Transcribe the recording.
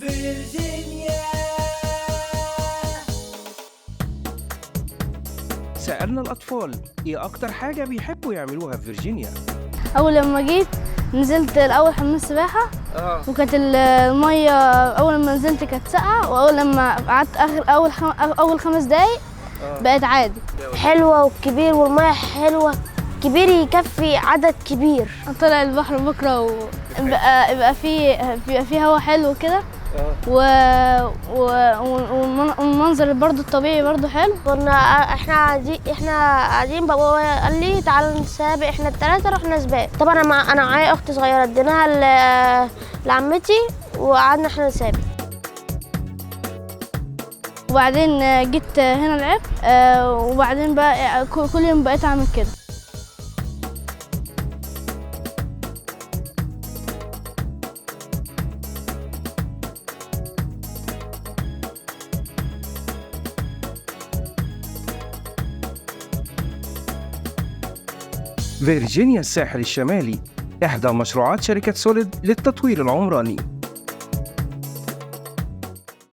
فيرجينيا. سألنا الأطفال إيه أكتر حاجة بيحبوا يعملوها في فيرجينيا؟ أول لما جيت نزلت الأول حمام سباحة وكانت المية أول لما نزلت كانت ساقعة، وأول لما قعدت أول 5 دقايق بقت عادي. حلوة والكبير والمية حلوة، كبير يكفي عدد كبير. طلع البحر بكرة وبقى فيه هوا حلو كده، والمنظر برضو الطبيعي برضو حلو. كنا احنا قاعدين بابا قال لي تعالوا نسابق، احنا الثلاثة رحنا سباق. طبعا انا معايا اخت صغيرة اديناها لعمتي وقعدنا احنا نسابق. وبعدين جيت هنا لعبت، وبعدين بقى كل يوم بقيت اعمل كده. فيرجينيا الساحل الشمالي إحدى مشروعات شركة سوليد للتطوير العمراني.